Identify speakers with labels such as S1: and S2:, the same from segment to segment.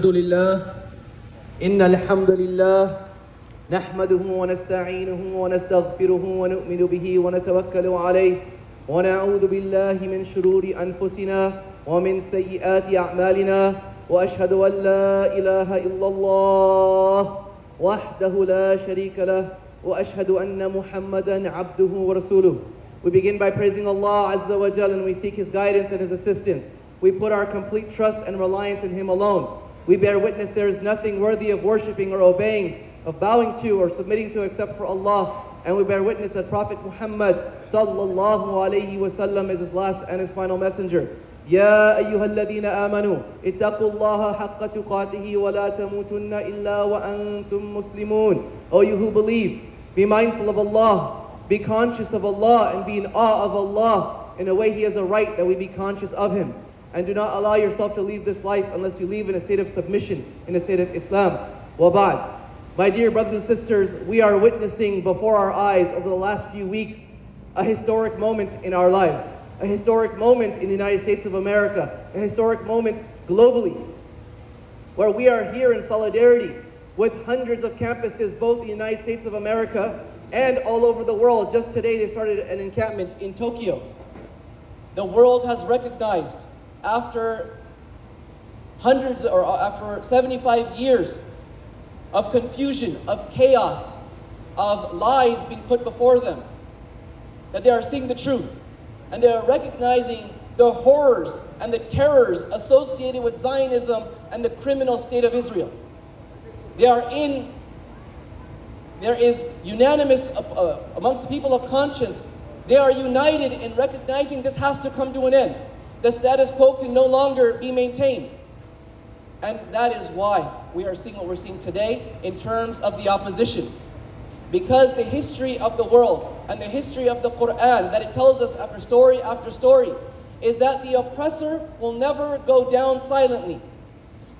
S1: الحمد لله إن الحمد لله نحمده ونستعينه ونستغفره ونؤمن به ونتوكل عليه ونعوذ بالله من شرور أنفسنا ومن سيئات أعمالنا وأشهد أن لا إله إلا الله وحده لا شريك له وأشهد أن محمدا عبده ورسوله. We begin by praising Allah Azza wa Jal, and we seek His guidance and His assistance. We put our complete trust and reliance in Him alone. We bear witness there is nothing worthy of worshipping or obeying, of bowing to or submitting to except for Allah. And we bear witness that Prophet Muhammad sallallahu alayhi wa sallam is his last and his final messenger. يا أيها الذين آمنوا اتقوا الله حق تقاته ولا تموتن إلا وأنتم مسلمون. O you who believe, be mindful of Allah, be conscious of Allah, and be in awe of Allah in a way He has a right that we be conscious of Him. And do not allow yourself to leave this life unless you leave in a state of submission, in a state of Islam. Wabad. My dear brothers and sisters, we are witnessing before our eyes over the last few weeks a historic moment in our lives, a historic moment in the United States of America, a historic moment globally, where we are here in solidarity with hundreds of campuses, both in the United States of America and all over the world. Just today they started an encampment in Tokyo. The world has recognized, after hundreds or after 75 years of confusion, of chaos, of lies being put before them, that they are seeing the truth, and they are recognizing the horrors and the terrors associated with Zionism and the criminal state of Israel. There is unanimous amongst the people of conscience. They are united in recognizing this has to come to an end. The status quo can no longer be maintained. And that is why we are seeing what we're seeing today in terms of the opposition. Because the history of the world and the history of the Quran, that it tells us after story, is that the oppressor will never go down silently.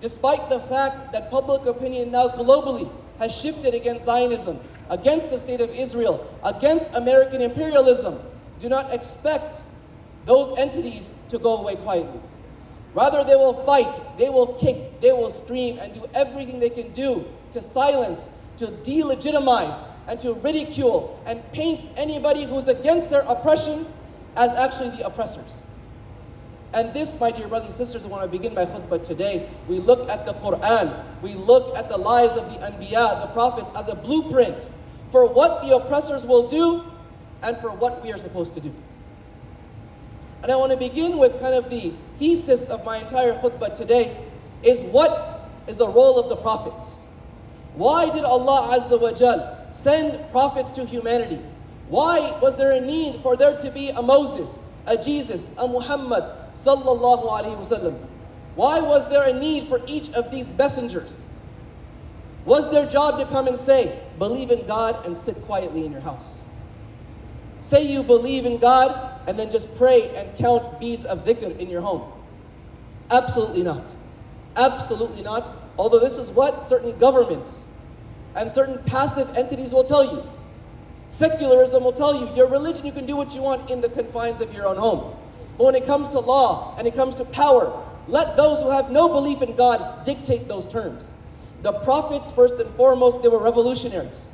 S1: Despite the fact that public opinion now globally has shifted against Zionism, against the state of Israel, against American imperialism, do not expect those entities to go away quietly. Rather, they will fight, they will kick, they will scream, and do everything they can do to silence, to delegitimize, and to ridicule, and paint anybody who's against their oppression as actually the oppressors. And this, my dear brothers and sisters, when I begin my khutbah today, we look at the Quran, we look at the lives of the Anbiya, the prophets, as a blueprint for what the oppressors will do and for what we are supposed to do. And I want to begin with kind of the thesis of my entire khutbah today, is what is the role of the prophets? Why did Allah Azza wa Jal send prophets to humanity? Why was there a need for there to be a Moses, a Jesus, a Muhammad sallallahu alaihi wasallam? Why was there a need for each of these messengers? Was their job to come and say, believe in God and sit quietly in your house? Say you believe in God and then just pray and count beads of dhikr in your home? Absolutely not. Absolutely not. Although this is what certain governments and certain passive entities will tell you. Secularism will tell you, your religion, you can do what you want in the confines of your own home. But when it comes to law and it comes to power, let those who have no belief in God dictate those terms. The prophets, first and foremost, they were revolutionaries.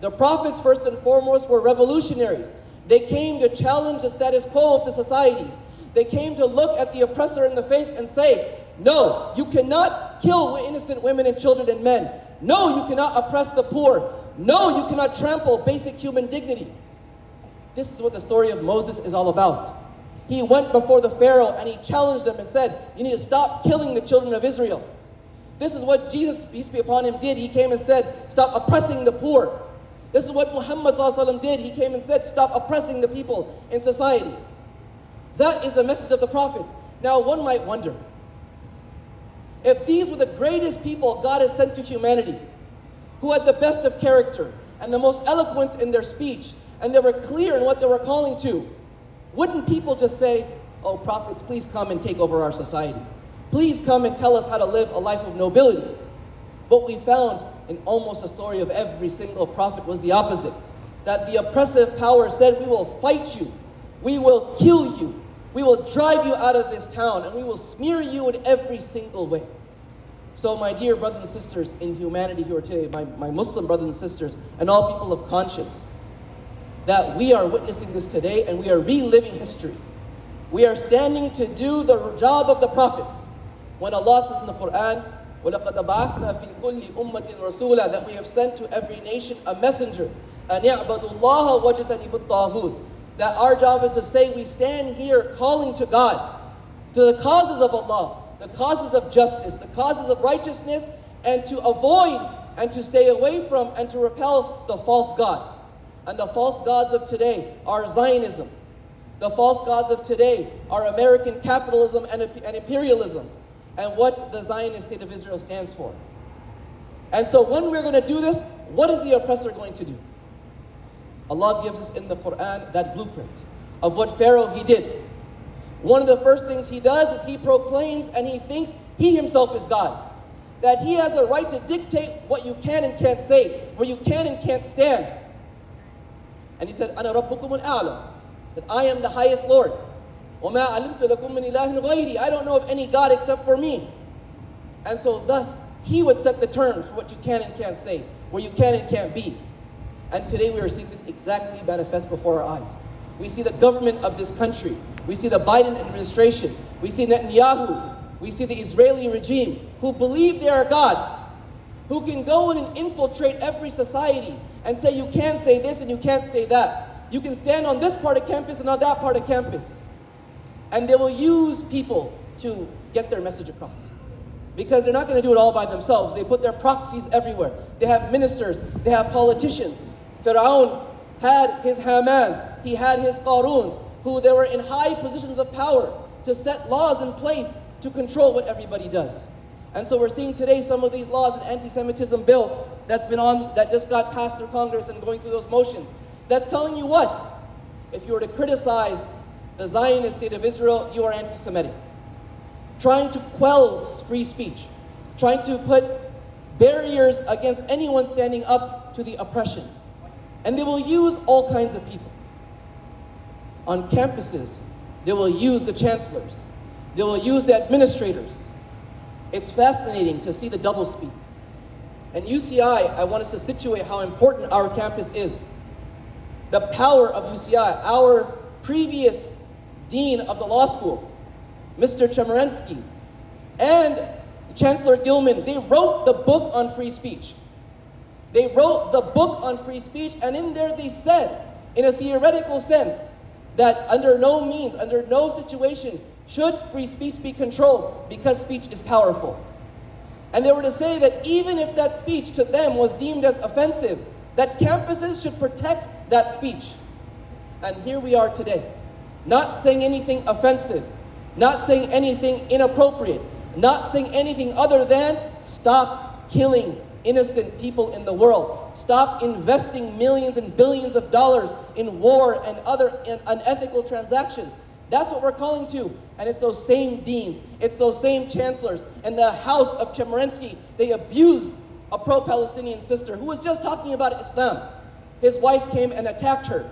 S1: The prophets, first and foremost, were revolutionaries. They came to challenge the status quo of the societies. They came to look at the oppressor in the face and say, no, you cannot kill innocent women and children and men. No, you cannot oppress the poor. No, you cannot trample basic human dignity. This is what the story of Moses is all about. He went before the Pharaoh and he challenged them and said, you need to stop killing the children of Israel. This is what Jesus, peace be upon him, did. He came and said, stop oppressing the poor. This is what Muhammad did. He came and said, stop oppressing the people in society. That is the message of the prophets. Now one might wonder, if these were the greatest people God had sent to humanity, who had the best of character and the most eloquence in their speech, and they were clear in what they were calling to, wouldn't people just say, oh prophets, please come and take over our society. Please come and tell us how to live a life of nobility. What we found in almost the story of every single prophet was the opposite. That the oppressive power said, we will fight you, we will kill you, we will drive you out of this town, and we will smear you in every single way. So my dear brothers and sisters in humanity who are today, my Muslim brothers and sisters, and all people of conscience, that we are witnessing this today and we are reliving history. We are standing to do the job of the prophets. When Allah says in the Quran, وَلَقَدْ بَعَثْنَا فِي كُلِّ أُمَّةٍ رَسُولًا, that we have sent to every nation a messenger, أَنْ يَعْبَدُوا اللَّهَ وَاجْتَنِبُوا الطَّاغُوتَ, that our job is to say we stand here calling to God, to the causes of Allah, the causes of justice, the causes of righteousness, and to avoid and to stay away from and to repel the false gods. And the false gods of today are Zionism. The false gods of today are American capitalism and imperialism, and what the Zionist state of Israel stands for. And so when we're going to do this, what is the oppressor going to do? Allah gives us in the Quran that blueprint of what Pharaoh he did. One of the first things he does is he proclaims and he thinks he himself is God. That he has a right to dictate what you can and can't say, where you can and can't stand. And he said, أَنَا رَبُّكُمُ الْأَعْلَى, that I am the highest Lord. وَمَا عَلِمْتُ لَكُم مِّنْ إِلَٰهٍ غَيْرِي, I don't know of any God except for me. And so thus, he would set the terms for what you can and can't say, where you can and can't be. And today we are seeing this exactly manifest before our eyes. We see the government of this country. We see the Biden administration. We see Netanyahu. We see the Israeli regime who believe they are gods, who can go in and infiltrate every society and say you can't say this and you can't say that. You can stand on this part of campus and on that part of campus. And they will use people to get their message across. Because they're not going to do it all by themselves. They put their proxies everywhere. They have ministers. They have politicians. Pharaoh had his Hamans. He had his Qaruns, who they were in high positions of power to set laws in place to control what everybody does. And so we're seeing today some of these laws, an anti-Semitism bill that just got passed through Congress and going through those motions. That's telling you what? If you were to criticize the Zionist state of Israel, you are anti-Semitic. Trying to quell free speech, trying to put barriers against anyone standing up to the oppression. And they will use all kinds of people. On campuses, they will use the chancellors. They will use the administrators. It's fascinating to see the doublespeak. And UCI, I want us to situate how important our campus is. The power of UCI, our previous dean of the law school, Mr. Chemerinsky, and Chancellor Gilman, they wrote the book on free speech. They wrote the book on free speech, and in there they said, in a theoretical sense, that under no means, under no situation, should free speech be controlled because speech is powerful. And they were to say that even if that speech to them was deemed as offensive, that campuses should protect that speech. And here we are today, not saying anything offensive, not saying anything inappropriate, not saying anything other than stop killing innocent people in the world. Stop investing millions and billions of dollars in war and other unethical transactions. That's what we're calling to. And it's those same deans, it's those same chancellors. In the house of Chemerinsky, they abused a pro-Palestinian sister who was just talking about Islam. His wife came and attacked her.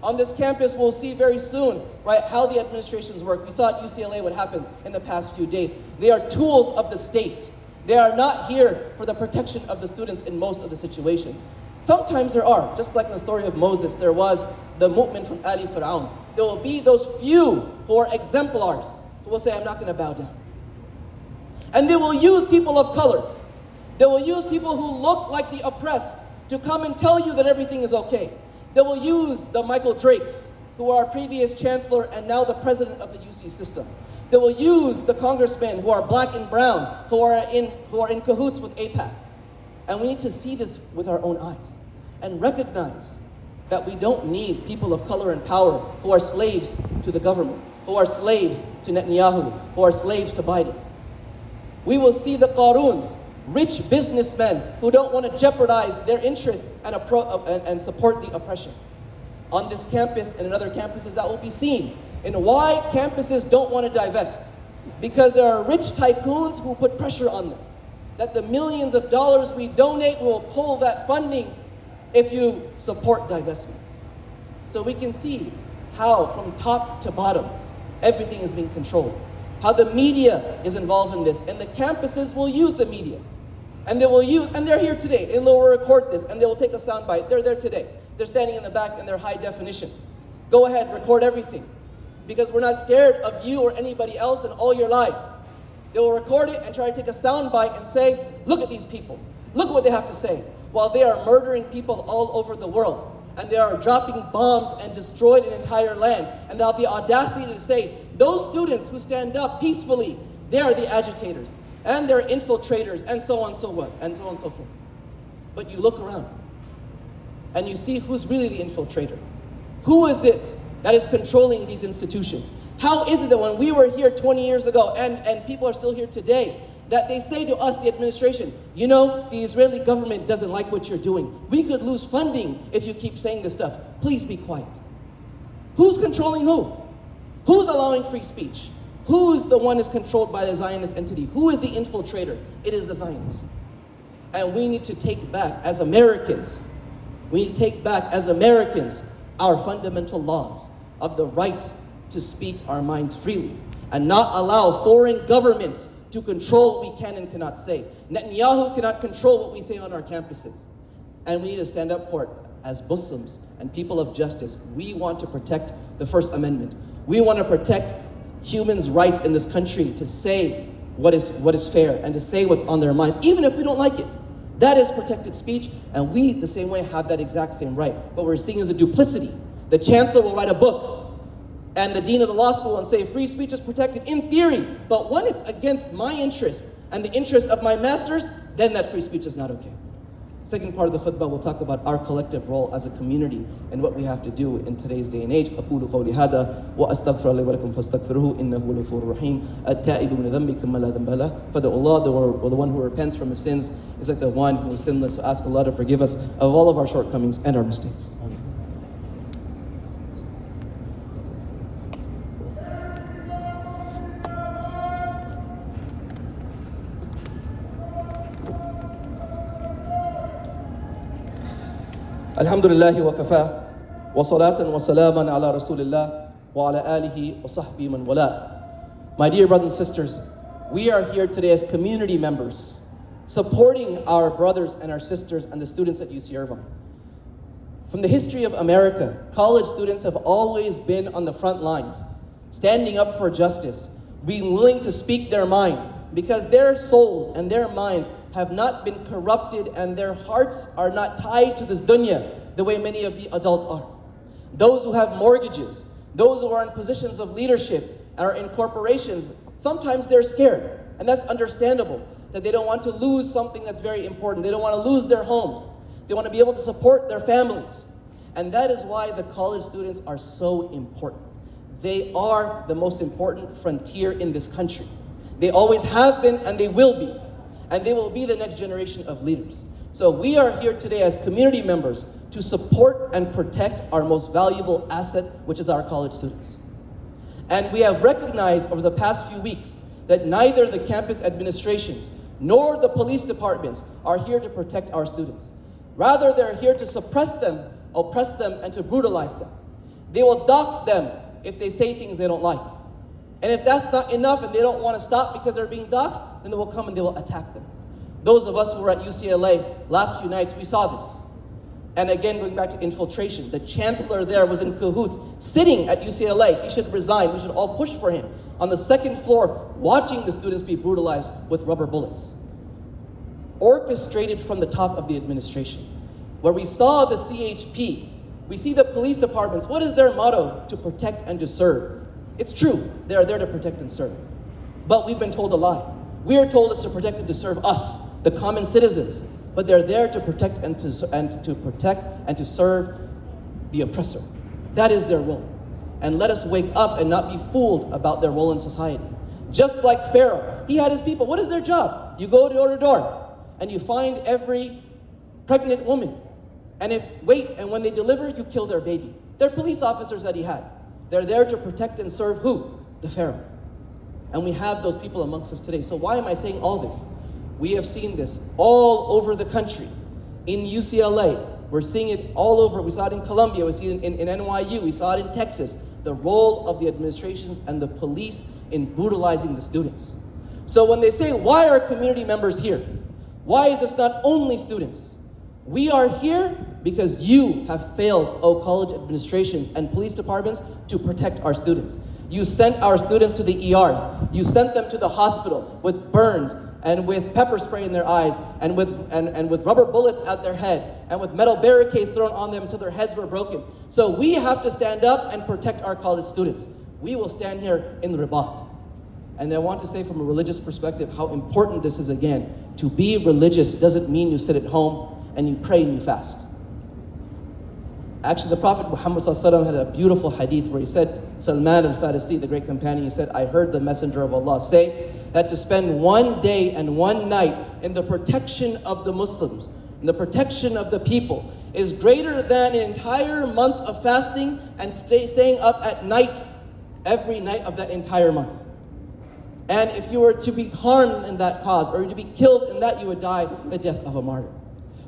S1: On this campus, we'll see very soon, right, how the administrations work. We saw at UCLA what happened in the past few days. They are tools of the state. They are not here for the protection of the students in most of the situations. Sometimes there are, just like in the story of Moses, there was the mu'min from Ali Fir'aun. There will be those few who are exemplars who will say, I'm not going to bow down. And they will use people of color. They will use people who look like the oppressed to come and tell you that everything is okay. They will use the Michael Drakes, who are our previous chancellor and now the president of the UC system. They will use the congressmen who are black and brown, who are in cahoots with AIPAC. And we need to see this with our own eyes and recognize that we don't need people of color and power who are slaves to the government, who are slaves to Netanyahu, who are slaves to Biden. We will see the Qaruns, rich businessmen who don't want to jeopardize their interests and support the oppression. On this campus and in other campuses, that will be seen. And why campuses don't want to divest? Because there are rich tycoons who put pressure on them. That the millions of dollars we donate will pull that funding if you support divestment. So we can see how from top to bottom, everything is being controlled. how the media is involved in this, and the campuses will use the media. And they're here today, and they will record this, and they will take a soundbite. They're there today. They're standing in the back in their high definition. Go ahead, record everything. Because we're not scared of you or anybody else and all your lies. They will record it and try to take a soundbite and say, look at these people. Look at what they have to say. While they are murdering people all over the world. And they are dropping bombs and destroyed an entire land. And they have the audacity to say, those students who stand up peacefully, they are the agitators. And they're infiltrators, and so on, so on, and so on and so forth. But you look around, and you see who's really the infiltrator. Who is it that is controlling these institutions? How is it that when we were here 20 years ago, and people are still here today, that they say to us, the administration, you know, the Israeli government doesn't like what you're doing. We could lose funding if you keep saying this stuff. Please be quiet. Who's controlling who? Who's allowing free speech? Who's the one is controlled by the Zionist entity? Who is the infiltrator? It is the Zionists. And we need to take back, as Americans, our fundamental laws of the right to speak our minds freely and not allow foreign governments to control what we can and cannot say. Netanyahu cannot control what we say on our campuses. And we need to stand up for it as Muslims and people of justice. We want to protect the First Amendment. We want to protect humans' rights in this country to say what is fair and to say what's on their minds, even if we don't like it. That is protected speech, and we, the same way, have that exact same right. What we're seeing is a duplicity. The chancellor will write a book, and the dean of the law school and say free speech is protected in theory, but when it's against my interest and the interest of my masters, then that free speech is not okay. Second part of the khutbah, we'll talk about our collective role as a community and what we have to do in today's day and age. أقول قولي هذا وأستغفر الله ولكم فاستغفروه إنه هو الغفور الرحيم التائب من ذنبه كما لا ذنب له. For Allah, the one who repents from his sins is like the one who is sinless. So ask Allah to forgive us of all of our shortcomings and our mistakes. Alhamdulillah wa kafa wa salatan wa salaman ala rasulillah wa ala alihi wa sahbihi man wala. My dear brothers and sisters, we are here today as community members, supporting our brothers and our sisters and the students at UC Irvine. From the history of America, college students have always been on the front lines, standing up for justice, being willing to speak their mind, because their souls and their minds have not been corrupted and their hearts are not tied to this dunya the way many of the adults are. Those who have mortgages, those who are in positions of leadership, are in corporations, sometimes they're scared, and that's understandable, that they don't want to lose something that's very important. They don't want to lose their homes. They want to be able to support their families. And that is why the college students are so important. They are the most important frontier in this country. They always have been, and they will be. And they will be the next generation of leaders. So we are here today as community members to support and protect our most valuable asset, which is our college students. And we have recognized over the past few weeks that neither the campus administrations nor the police departments are here to protect our students. Rather, they're here to suppress them, oppress them, and to brutalize them. They will dox them if they say things they don't like. And if that's not enough and they don't want to stop because they're being doxxed, then they will come and they will attack them. Those of us who were at UCLA last few nights, we saw this. And again, going back to infiltration, the chancellor there was in cahoots, sitting at UCLA. He should resign. We should all push for him. On the second floor, watching the students be brutalized with rubber bullets. Orchestrated from the top of the administration. Where we saw the CHP, we see the police departments. What is their motto? To protect and to serve. It's true, they are there to protect and serve. But we've been told a lie. We are told it's to protect and to serve us, the common citizens. But they're there to protect and to serve the oppressor. That is their role. And let us wake up and not be fooled about their role in society. Just like Pharaoh, he had his people. What is their job? You go door to door and you find every pregnant woman. And when they deliver, you kill their baby. They're police officers that he had. They're there to protect and serve who? The Pharaoh. And we have those people amongst us today. So why am I saying all this? We have seen this all over the country. In UCLA, we're seeing it all over. We saw it in Columbia, we see it in NYU, we saw it in Texas. The role of the administrations and the police in brutalizing the students. So when they say, why are community members here? Why is this not only students? We are here because you have failed, college administrations and police departments, to protect our students. You sent our students to the ERs. You sent them to the hospital with burns and with pepper spray in their eyes and with rubber bullets at their head and with metal barricades thrown on them until their heads were broken. So we have to stand up and protect our college students. We will stand here in Rabat. And I want to say from a religious perspective how important this is again. To be religious doesn't mean you sit at home and you pray and you fast. Actually, the Prophet Muhammad ﷺ had a beautiful hadith where he said, Salman al-Farisi, the great companion, he said, I heard the Messenger of Allah say that to spend one day and one night in the protection of the Muslims, in the protection of the people, is greater than an entire month of fasting and staying up at night, every night of that entire month. And if you were to be harmed in that cause, or to be killed in that, you would die the death of a martyr.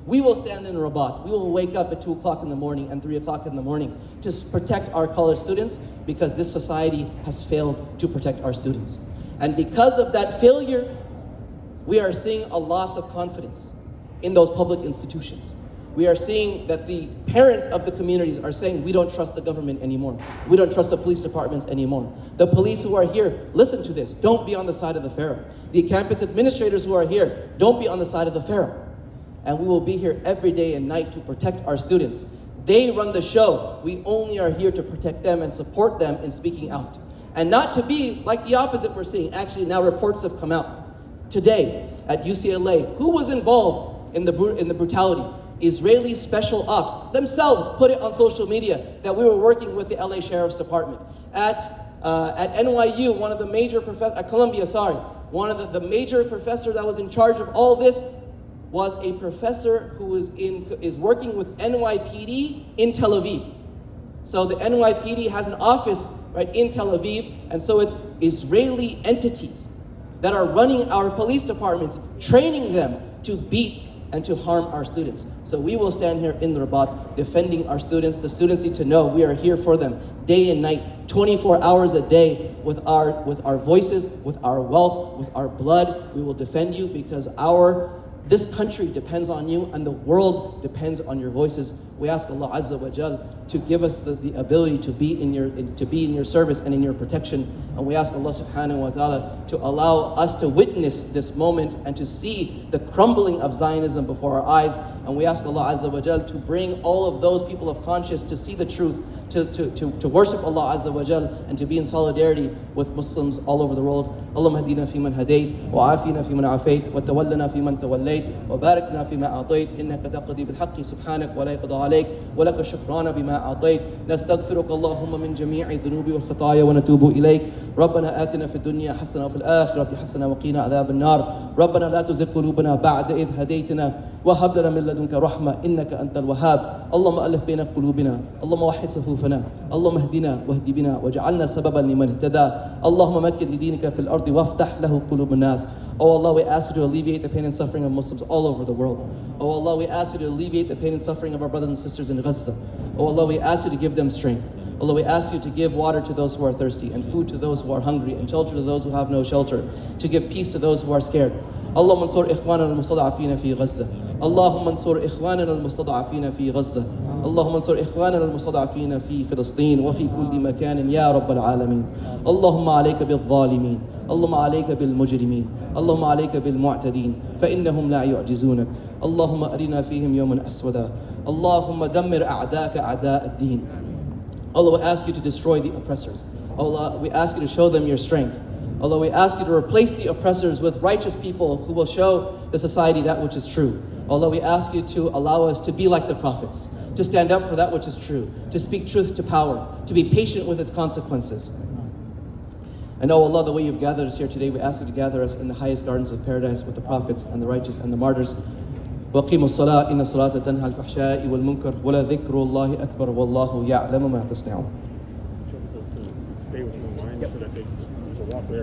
S1: We will stand in Rabat. We will wake up at 2 o'clock in the morning and 3 o'clock in the morning to protect our college students, because this society has failed to protect our students. And because of that failure, we are seeing a loss of confidence in those public institutions. We are seeing that the parents of the communities are saying, we don't trust the government anymore. We don't trust the police departments anymore. The police who are here, listen to this, don't be on the side of the Pharaoh. The campus administrators who are here, don't be on the side of the Pharaoh. And we will be here every day and night to protect our students. They run the show. We only are here to protect them and support them in speaking out. And not to be like the opposite we're seeing. Actually, now reports have come out today at UCLA. Who was involved in the brutality? Israeli special ops themselves put it on social media that we were working with the LA Sheriff's Department. At NYU, one of the major professors, at Columbia, one of the major professor that was in charge of all this was a professor who is working with NYPD in Tel Aviv. So the NYPD has an office right in Tel Aviv, and so it's Israeli entities that are running our police departments, training them to beat and to harm our students. So we will stand here in Rabat defending our students. The students need to know we are here for them day and night, 24 hours a day, with our voices, with our wealth, with our blood. We will defend you because this country depends on you, and the world depends on your voices. We ask Allah Azza wa Jal to give us the ability to be in your service and in your protection. And we ask Allah Subhanahu wa Ta'ala to allow us to witness this moment and to see the crumbling of Zionism before our eyes. And we ask Allah Azza wa Jal to bring all of those people of conscience to see the truth, to worship Allah Azza wa Jal, and to be in solidarity with Muslims all over the world. اللهم اهدنا فيمن هديت وعافنا فيمن عافيت وتولنا فيمن توليت وبارك لنا فيما أعطيت إنك تقضي بالحق سبحانك ولا يقضى عليك ولك الشكران بما أعطيت نستغفرك اللهم من جميع الذنوب والخطايا ونتوب إليك ربنا آتنا في الدنيا حسنة وفي الآخرة حسنة وقنا عذاب النار ربنا لا تزغ قلوبنا بعد إذ هديتنا وهب لنا من لدنك رحمة إنك أنت الوهاب اللهم ألف بين قلوبنا اللهم وحد صفوفنا اللهم اهدنا واهد بنا واجعلنا سببا لمن اهتدى اللهم مكن لدينك في الأرض وافتح له قلوب الناس. Oh Allah, we ask you to alleviate the pain and suffering of Muslims all over the world. Oh Allah, we ask you to alleviate the pain and suffering of our brothers and sisters in Gaza. Oh Allah, we ask you to give them strength. Allah, we ask you to give water to those who are thirsty, and food to those who are hungry, and shelter to those who have no shelter, to give peace to those who are scared. اللهم انصر إخواننا المستضعفين في غزة. اللهم انصر إخواننا المستضعفين في غزة. اللهم انصر إخواننا المستضعفين في فلسطين وفي كل مكان يا رب العالمين. اللهم عليك بالظالمين. اللهم عليك بالمجرمين. اللهم عليك بالمعتدين فإنهم لا يعجزونك. اللهم أرنا فيهم يوما أسودا. اللهم دمر أعداءك أعداء الدين. Allah, we ask you to destroy the oppressors. Allah, we ask you to show them your strength. Allah, we ask you to replace the oppressors with righteous people who will show the society that which is true. Allah, we ask you to allow us to be like the prophets, to stand up for that which is true, to speak truth to power, to be patient with its consequences. And oh Allah, the way you've gathered us here today, we ask you to gather us in the highest gardens of paradise with the prophets and the righteous and the martyrs. وَقِيمُوا الصَّلَاةَ إِنَّ الصَّلَاةَ تَنْهَى الْفَحْشَاءِ وَالْمُنكَرِ وَلَذِكْرُ اللَّهِ أَكْبَرُ وَاللَّهُ يَعْلَمُ مَا تَصْنَعُونَ.
S2: Stay with the line so that there's a walkway.